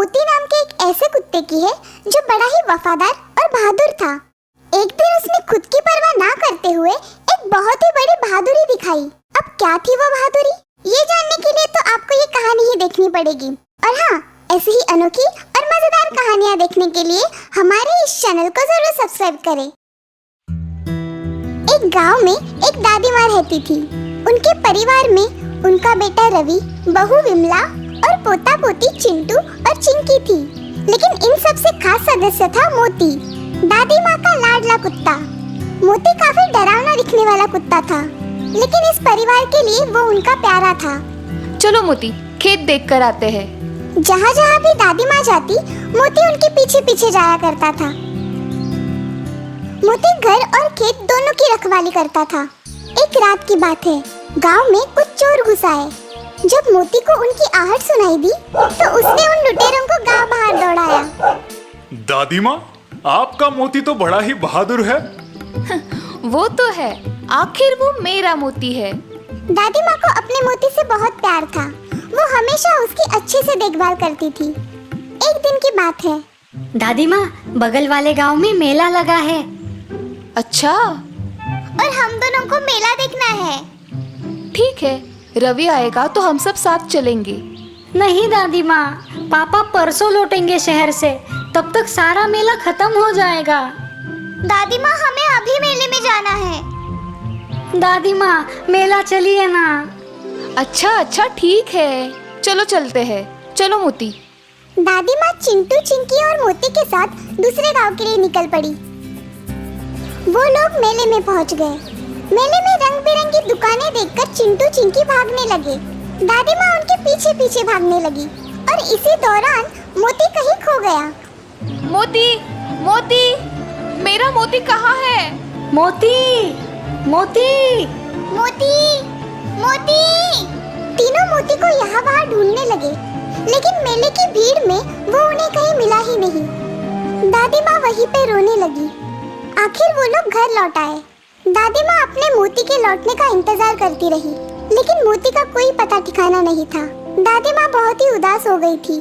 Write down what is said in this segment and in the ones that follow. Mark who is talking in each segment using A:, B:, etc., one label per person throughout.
A: मोती नाम के एक ऐसे कुत्ते की है जो बड़ा ही वफादार और बहादुर था। एक दिन उसने खुद की परवाह ना करते हुए एक बहुत ही बड़ी बहादुरी दिखाई। अब क्या थी वो बहादुरी, ये जानने के लिए तो आपको ये कहानी ही देखनी पड़ेगी। और हाँ, ऐसी ही अनोखी और मजेदार कहानियाँ देखने के लिए हमारे इस चैनल को जरूर सब्सक्राइब करें। एक गांव में एक दादी माँ रहती थी। उनके परिवार में उनका बेटा रवि, बहू विमला और पोता पोती चिंटू और चिंकी थी। लेकिन इन सबसे खास सदस्य था मोती, दादी माँ का लाडला कुत्ता। मोती काफी डरावना दिखने वाला कुत्ता था, लेकिन इस परिवार के लिए वो उनका प्यारा था।
B: चलो मोती, खेत देख कर आते हैं।
A: जहाँ जहाँ भी दादी माँ जाती, मोती उनके पीछे पीछे जाया करता था। मोती घर और खेत दोनों की रखवाली करता था। एक रात की बात है, गांव में कुछ चोर घुस आए। जब मोती को उनकी आहट सुनाई दी, तो उसने उन लुटेरों को गांव बाहर दौड़ाया।
C: दादी माँ, आपका मोती तो बड़ा ही बहादुर है।
B: वो तो है, आखिर वो मेरा मोती है।
A: दादी माँ को अपने मोती से बहुत प्यार था। वो हमेशा उसकी अच्छे से देखभाल करती थी। एक दिन की बात है,
D: दादी माँ, बगल वाले गांव में मेला लगा है।
B: अच्छा,
A: और हम दोनों को मेला देखना है।
B: ठीक है, रवि आएगा तो हम सब साथ चलेंगे।
D: नहीं दादी माँ, पापा परसों लौटेंगे शहर से, तब तक सारा मेला खत्म हो जाएगा।
A: दादी माँ, हमें अभी मेले में जाना है।
D: दादी माँ, मेला चलिए ना।
B: अच्छा ठीक है, चलो चलते हैं। चलो मोती।
A: दादी माँ चिंटू, चिंकी और मोती के साथ दूसरे गांव के लिए निकल पड़ी। वो लोग मेले में पहुंच गए। मेले में रंग बिरंगी दुकानें देखकर चिंटू चिंकी भागने लगे। दादी माँ उनके पीछे पीछे भागने लगी और इसी दौरान मोती कहीं खो गया।
B: मोती, मोती, मेरा मोती कहाँ है?
D: मोती, मोती,
A: मोती, मोती। तीनों मोती को यहाँ वहाँ ढूंढने लगे, लेकिन मेले की भीड़ में वो उन्हें कहीं मिला ही नहीं। दादी माँ वहीं पे रोने लगी। आखिर वो लोग घर लौट आए। दादी माँ अपने मोती के लौटने का इंतजार करती रही, लेकिन मोती का कोई पता ठिकाना नहीं था। दादी माँ बहुत ही उदास हो गई थी।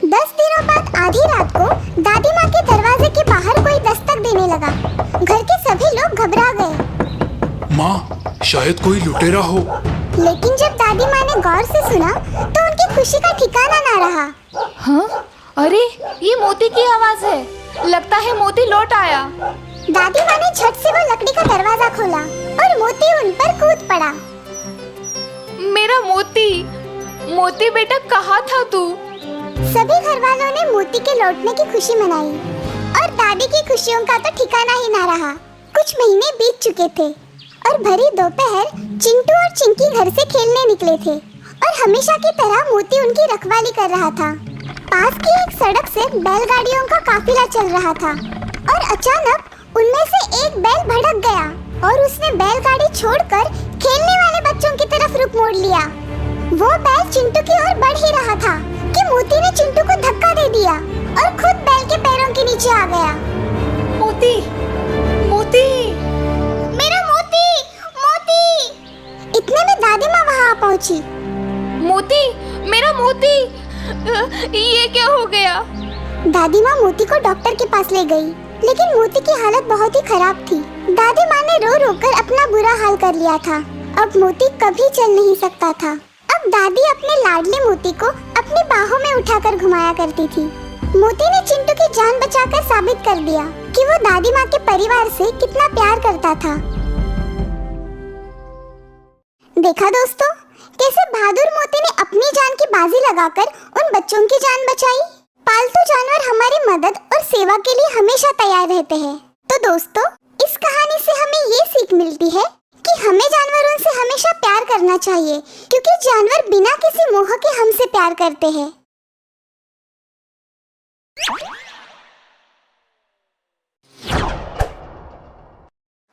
A: 10 दिनों बाद आधी रात को दादी माँ के दरवाजे के बाहर कोई दस्तक देने लगा। घर के सभी लोग घबरा गए।
C: माँ, शायद कोई लुटेरा हो।
A: लेकिन जब दादी माँ ने गौर से सुना, तो उनकी खुशी का ठिकाना ना रहा।
B: हाँ? अरे, ये मोती की आवाज है। लगता है मोती लौट आया।
A: दादी माँ ने झट से वो लकड़ी का दरवाजा खोला और मोती उन पर कूद पड़ा।
B: मेरा मोती, मोती बेटा, कहाँ था तू?
A: सभी घर वालों ने मोती के लौटने की खुशी मनाई और दादी की खुशियों का तो ठिकाना ही ना रहा। कुछ महीने बीत चुके थे और भरी दोपहर चिंटू और चिंकी घर से खेलने निकले थे और हमेशा की तरह मोती उनकी रखवाली कर रहा था। पास की एक सड़क से बैलगाड़ियों का काफिला चल रहा था और अचानक उनमें से एक बैल भड़क गया और उसने बैलगाड़ी छोड़कर खेलने वाले बच्चों की तरफ रुख मोड़ लिया। वो बैल चिंटू की ओर बढ़ ही रहा था कि मोती ने चिंटू को धक्का दे दिया और खुद बैल के पैरों के नीचे आ गया।
D: मोती, मोती,
A: मेरा मोती, मोती। इतने में दादी माँ वहाँ आ पहुँची।
B: मोती, मेरा मोती, ये क्या हो गया?
A: दादी माँ मोती को डॉक्टर के पास ले गई, लेकिन मोती की हालत बहुत ही खराब थी। दादी माँ ने रो रो कर अपना बुरा हाल कर लिया था। अब मोती कभी चल नहीं सकता था। अब दादी अपने लाडले मोती को अपनी बाहों में उठाकर घुमाया करती थी। मोती ने चिंटू की जान बचाकर साबित कर दिया कि वो दादी माँ के परिवार से कितना प्यार करता था। देखा दोस्तों, कैसे बहादुर मोती ने अपनी जान की बाजी लगाकर उन बच्चों की जान बचाई। पालतू जानवर हमारी मदद और सेवा के लिए हमेशा तैयार रहते हैं। तो दोस्तों, इस कहानी से हमें ये सीख मिलती है कि हमें जानवरों से हमेशा प्यार करना चाहिए, क्योंकि जानवर बिना किसी मोह के हमसे प्यार करते हैं।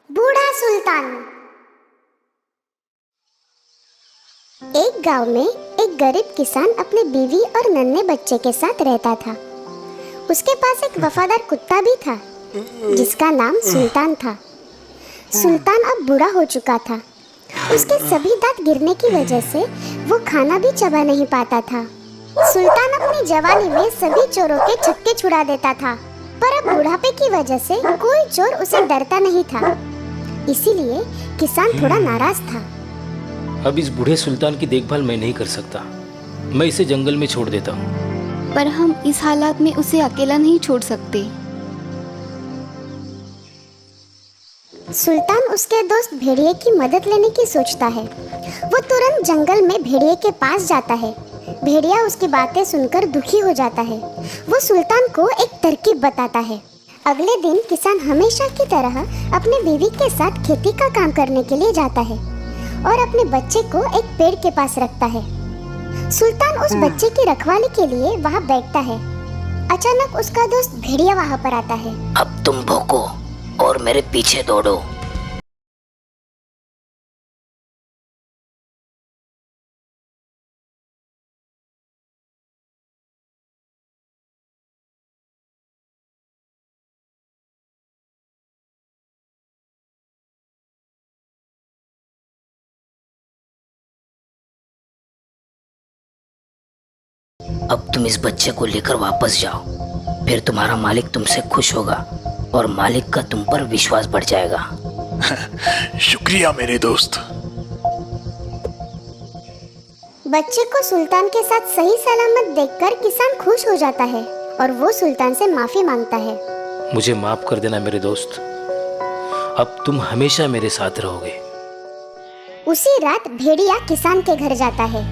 A: बूढ़ा सुल्तान। एक गांव में एक गरीब किसान अपनी बीवी और नन्हे बच्चे के साथ रहता था। उसके पास एक वफादार कुत्ता भी था, जिसका नाम सुल्तान था। सुल्तान अब बूढ़ा हो चुका था। उसके सभी दांत गिरने की वजह से वो खाना भी चबा नहीं पाता था। सुल्तान अपनी जवानी में सभी चोरों के छक्के छुड़ा देता था, पर अब बुढ़ापे की वजह से कोई चोर उसे डरता नहीं था। इसीलिए किसान थोड़ा नाराज था।
E: अब इस बूढ़े सुल्तान की देखभाल मैं नहीं कर सकता। मैं इसे जंगल में छोड़ देता हूँ।
B: पर हम इस हालात में उसे अकेला नहीं छोड़ सकते।
A: सुल्तान उसके दोस्त भेड़िए की मदद लेने की सोचता है। वो तुरंत जंगल में भेड़िए के पास जाता है। भेड़िया उसकी बातें सुनकर दुखी हो जाता है। वो सुल्तान को एक तरकीब बताता है। अगले दिन किसान हमेशा की तरह अपने बीवी के साथ खेती का काम करने के लिए जाता है और अपने बच्चे को एक पेड़ के पास रखता है। सुल्तान उस बच्चे की रखवाली के लिए वहाँ बैठता है। अचानक उसका दोस्त भेड़िया वहाँ पर आता है।
F: अब तुम भौंको और मेरे पीछे दौड़ो। अब तुम इस बच्चे को लेकर वापस जाओ, फिर तुम्हारा मालिक तुमसे खुश होगा और मालिक का तुम पर विश्वास बढ़ जाएगा।
C: शुक्रिया मेरे दोस्त।
A: बच्चे को सुल्तान के साथ सही सलामत देखकर किसान खुश हो जाता है और वो सुल्तान से माफी मांगता है।
E: मुझे माफ कर देना मेरे दोस्त। अब तुम हमेशा मेरे साथ रहोगे।
A: उसी रात भेड़िया किसान के घर जाता है।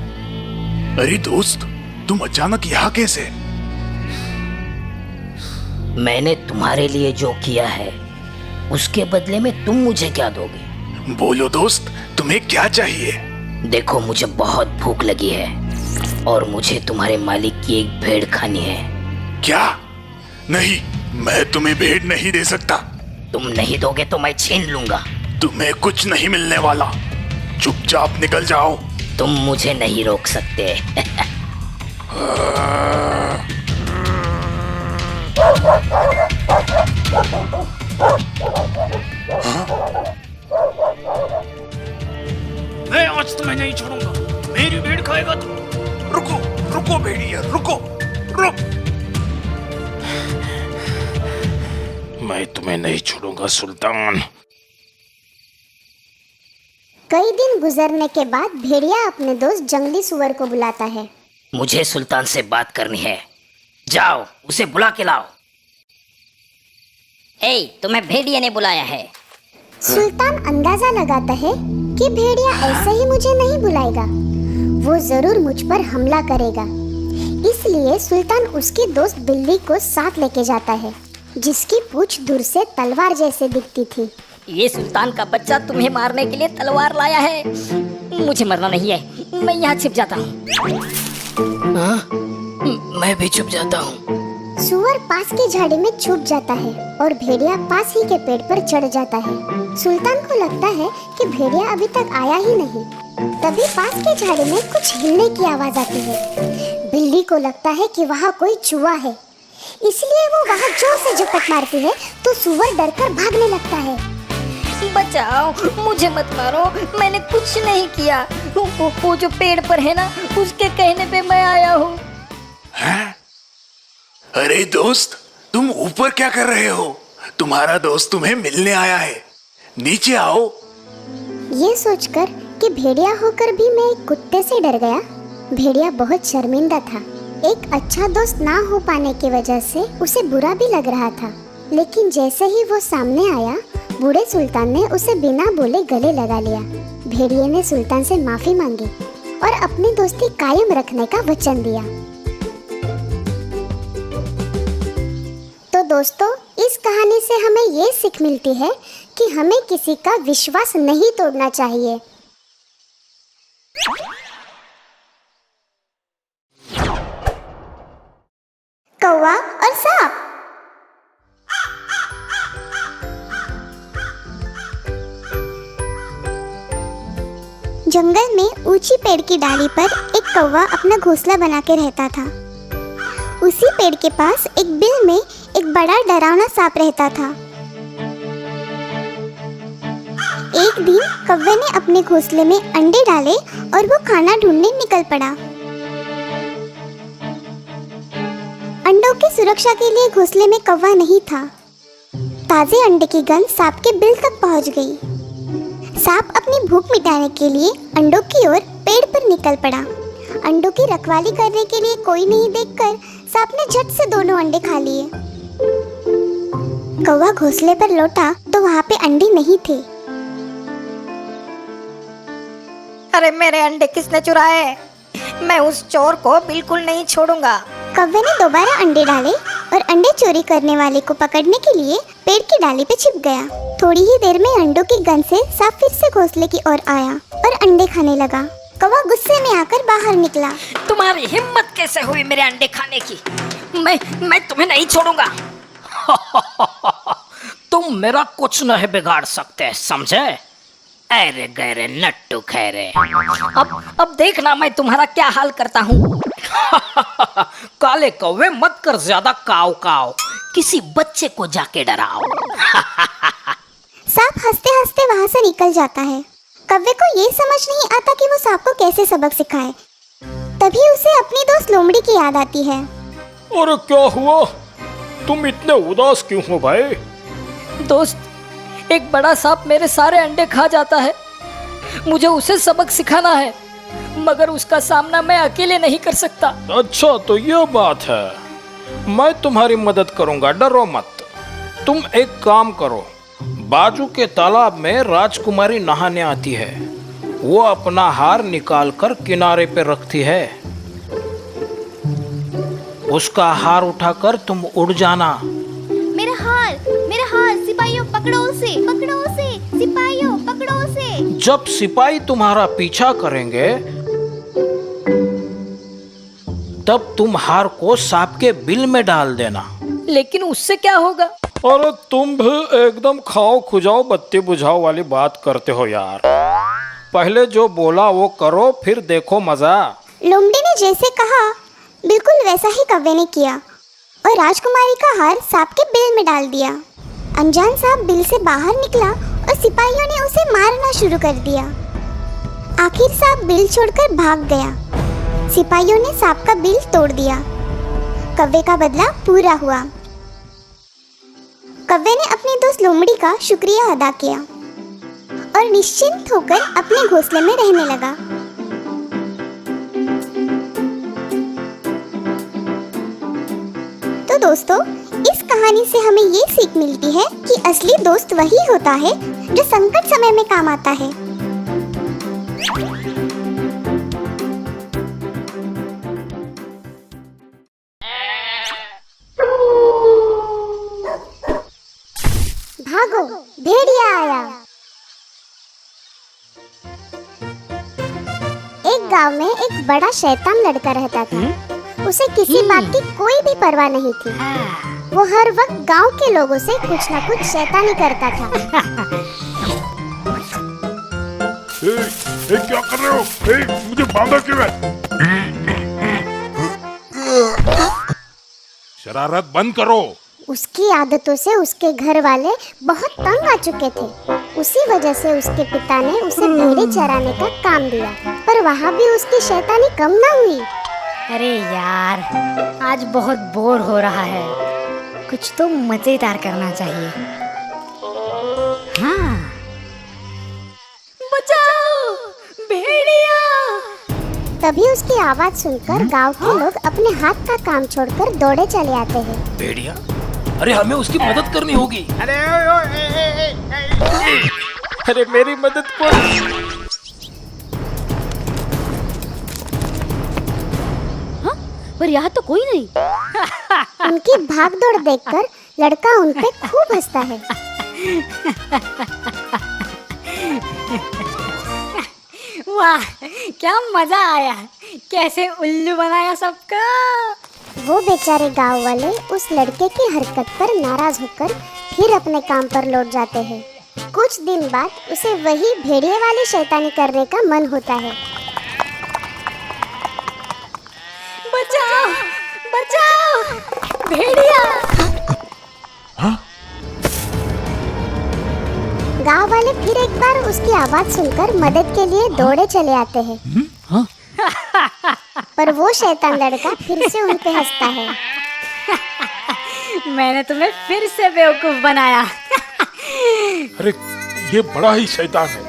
C: अरे दोस्त, तुम अचानक यहाँ कैसे?
F: मैंने तुम्हारे लिए जो किया है उसके बदले में तुम मुझे क्या दोगे?
C: बोलो दोस्त, तुम्हें क्या चाहिए?
F: देखो, मुझे बहुत भूख लगी है और मुझे तुम्हारे मालिक की एक भेड़ खानी है।
C: क्या? नहीं, मैं तुम्हें भेड़ नहीं दे सकता।
F: तुम नहीं दोगे तो मैं छीन लूंगा।
C: तुम्हें कुछ नहीं मिलने वाला। चुपचाप निकल जाओ।
F: तुम मुझे नहीं रोक सकते।
E: मैं आज तुम्हें नहीं छोड़ूंगा। मेरी भेड़ खाएगा तू।
C: रुको रुको भेड़िया, रुको, रुक।
E: मैं तुम्हें नहीं छोड़ूंगा सुल्तान।
A: कई दिन गुजरने के बाद भेड़िया अपने दोस्त जंगली सुअर को बुलाता है।
F: मुझे सुल्तान से बात करनी है। जाओ, उसे बुला के लाओ। तुम्हें भेड़िया ने बुलाया है।
A: सुल्तान अंदाजा लगाता है कि भेड़िया ऐसे ही मुझे नहीं बुलाएगा, वो जरूर मुझ पर हमला करेगा। इसलिए सुल्तान उसकी दोस्त बिल्ली को साथ लेके जाता है, जिसकी पूंछ दूर से तलवार जैसे दिखती थी।
F: ये सुल्तान का बच्चा तुम्हें मारने के लिए तलवार लाया है। मुझे मरना नहीं है, मैं यहाँ छिप जाता हूँ। मैं भी छुप जाता हूँ।
A: सुअर पास की झाड़ी में छुप जाता है और भेड़िया पास ही के पेड़ पर चढ़ जाता है। सुल्तान को लगता है कि भेड़िया अभी तक आया ही नहीं। तभी पास की झाड़ी में कुछ हिलने की आवाज आती है। बिल्ली को लगता है कि वहाँ कोई चूहा है, इसलिए वो वहाँ जोर से झपट मारती है तो सुअर डरकर भागने लगता है।
G: बचाओ, मुझे मत मारो, मैंने कुछ नहीं किया। वो जो पेड़ पर है ना, उसके कहने पे मैं आया हूँ।
C: हैं? अरे दोस्त, तुम ऊपर क्या कर रहे हो? तुम्हारा दोस्त तुम्हें मिलने आया है, नीचे आओ।
A: ये सोचकर कि भेड़िया होकर भी मैं एक कुत्ते से डर गया, भेड़िया बहुत शर्मिंदा था। एक अच्छा दोस्त ना हो पाने की वजह से उसे बुरा भी लग रहा था। लेकिन जैसे ही वो सामने आया, बूढ़े सुल्तान ने उसे बिना बोले गले लगा लिया। भेड़िए ने सुल्तान से माफी मांगी और अपनी दोस्ती कायम रखने का वचन दिया। तो दोस्तों, इस कहानी से हमें ये सीख मिलती है कि हमें किसी का विश्वास नहीं तोड़ना चाहिए। कौवा और सांप। जंगल में ऊंची पेड़ की डाली पर एक कौवा अपना घोंसला बना के रहता था। उसी पेड़ के पास एक बिल में एक बड़ा डरावना सांप रहता था। एक दिन कौवे ने अपने घोंसले में अंडे डाले और वो खाना ढूंढने निकल पड़ा। की सुरक्षा के लिए घोंसले में कौवा नहीं था। ताजे अंडे की गंध सांप के बिल तक पहुंच गई। सांप अपनी भूख मिटाने के लिए अंडों की ओर पेड़ पर निकल पड़ा। अंडों की रखवाली करने के लिए कोई नहीं देखकर सांप ने झट से दोनों अंडे खा लिए। कौवा घोंसले पर लौटा तो वहाँ पे अंडे नहीं थे।
G: अरे मेरे अंडे किसने चुराए? मैं उस चोर को बिल्कुल नहीं छोड़ूंगा।
A: कौवे ने दोबारा अंडे डाले और अंडे चोरी करने वाले को पकड़ने के लिए पेड़ की डाली पे छिप गया। थोड़ी ही देर में अंडों की गंध से सांप फिर से घोंसले की ओर आया और अंडे खाने लगा। कौवा गुस्से में आकर बाहर निकला।
F: तुम्हारी हिम्मत कैसे हुई मेरे अंडे खाने की? मैं तुम्हें नहीं छोड़ूंगा। तुम मेरा कुछ नहीं बिगाड़ सकते, समझे? अरे गहरे नट्टू खैरे। अब देखना मैं तुम्हारा क्या हाल करता हूँ। काले कौवे मत कर ज्यादा काव काव, किसी बच्चे को जाके डराओ।
A: सांप हंसते हंसते वहाँ से निकल जाता है। कौवे को ये समझ नहीं आता कि वो सांप को कैसे सबक सिखाए। तभी उसे अपनी दोस्त लोमड़ी की याद आती है।
E: अरे क्या हुआ? तुम इतने उदास क्यों हो भाई?
G: दोस्त, एक बड़ा सांप मेरे सारे अंडे खा जाता है। मुझे उसे सबक सिखाना है, मगर उसका सामना मैं अकेले नहीं कर सकता।
E: अच्छा तो ये बात है, मैं तुम्हारी मदद करूंगा, डरो मत। तुम एक काम करो, बाजू के तालाब में राजकुमारी नहाने आती है। वो अपना हार निकाल कर किनारे पे रखती है। उसका हार उठाकर तुम उड़ जाना।
B: मेरा हार, सिपाहियों पकड़ो उसे, सिपाहियों पकड़ो उसे।
E: जब सिपाही तुम्हारा पीछा करेंगे तब तुम हार को सांप के बिल में डाल देना।
G: लेकिन उससे क्या होगा?
E: अरे तुम भी एकदम खाओ खुजाओ बत्ती बुझाओ वाली बात करते हो यार। पहले जो बोला वो करो, फिर देखो मजा।
A: लोमड़ी ने जैसे कहा बिल्कुल वैसा ही कौवे ने किया और राजकुमारी का हार सांप के बिल में डाल दिया। अनजान सांप बिल से बाहर निकला और सिपाहियों ने उसे मारना शुरू कर दिया। आखिर सांप बिल छोड़कर भाग गया। सिपाहियों ने सांप का बिल तोड़ दिया। कौवे का बदला पूरा हुआ। कौवे ने अपनी दोस्त लोमड़ी का शुक्रिया अदा किया और निश्चिंत होकर अपने घोंसले में रहने लगा। तो दोस्तों, इस कहानी से हमें ये सीख मिलती है कि असली दोस्त वही होता है जो संकट समय में काम आता है। भागो, भेड़िया आया। एक गांव में एक बड़ा शैतान लड़का रहता था। उसे किसी बात की कोई भी परवाह नहीं थी। वो हर वक्त गांव के लोगों से कुछ ना कुछ शैतानी करता था।
H: क्या कर रहे हो? मुझे बांधा क्यों है? शरारत बंद करो।
A: उसकी आदतों से उसके घर वाले बहुत तंग आ चुके थे। उसी वजह से उसके पिता ने उसे भेड़े चराने का काम दिया, पर वहाँ भी उसकी शैतानी कम ना हुई।
D: अरे यार, आज बहुत बोर हो रहा है, कुछ तो मजेदार करना चाहिए। हाँ,
G: बचाओ, भेड़िया!
A: तभी उसकी आवाज सुनकर गांव के लोग अपने हाथ का काम छोड़कर दौड़े चले आते हैं।
E: भेड़िया, अरे हमें उसकी मदद करनी होगी। अरे मेरी मदद कर।
B: पर यहाँ तो कोई नहीं।
A: उनकी भागदौड़ देखकर लड़का उन पे खूब हंसता है।
D: वाह, क्या मजा आया! कैसे उल्लू बनाया सबका।
A: वो बेचारे गांव वाले उस लड़के की हरकत पर नाराज होकर फिर अपने काम पर लौट जाते हैं। कुछ दिन बाद उसे वही भेड़िए वाली शैतानी करने का मन होता है।
D: बचाओ, बचाओ, भेड़िया!
A: गांव वाले फिर एक बार उसकी आवाज सुनकर मदद के लिए दौड़े चले आते हैं। पर वो शैतान लड़का फिर से उन पे हंसता है।
D: मैंने तुम्हें फिर से बेवकूफ बनाया।
H: अरे ये बड़ा ही शैतान है,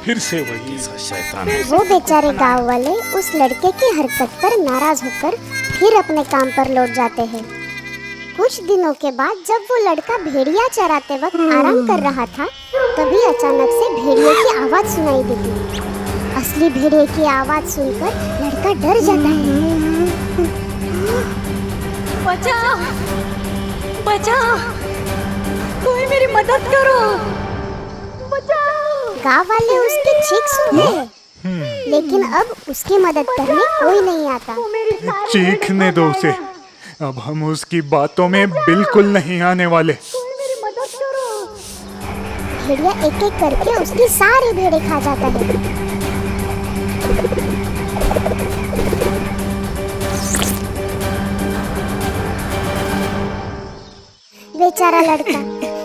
H: फिर से वही शैतान है।
A: वो बेचारे गांव वाले उस लड़के की हरकत पर नाराज होकर फिर अपने काम पर लौट जाते हैं। कुछ दिनों के बाद जब वो लड़का भेड़िया चराते वक्त आराम कर रहा था, तभी अचानक से भेड़िए की आवाज सुनाई देती। असली भेड़िए की आवाज सुनकर लड़का डर जाता है।
D: बचाओ, बचाओ, कोई मेरी मदद करो, बचाओ।
A: गांव वाले उसकी चीख सुनते हैं, लेकिन अब उसकी मदद करने कोई नहीं आता।
I: चीखने दो उसे, अब हम उसकी बातों में बिल्कुल नहीं आने वाले।
A: भेड़िया एक एक करके उसकी सारी भेड़ें खा जाता है। बेचारा लड़का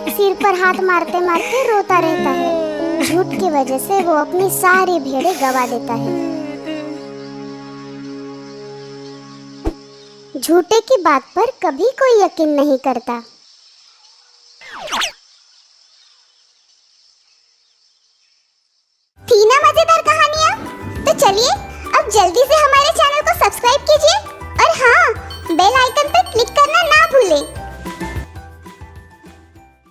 A: सिर पर हाथ मारते मारते रोता रहता है। झूठ की वजह से वो अपनी सारी भेड़ें गवा देता है। झूठे की बात पर कभी कोई यकीन नहीं करता। थी ना मजेदार कहानियाँ? तो चलिए अब जल्दी से हमारे चैनल को सब्सक्राइब कीजिए और हाँ, बेल आइकन पर क्लिक करना ना भूलें।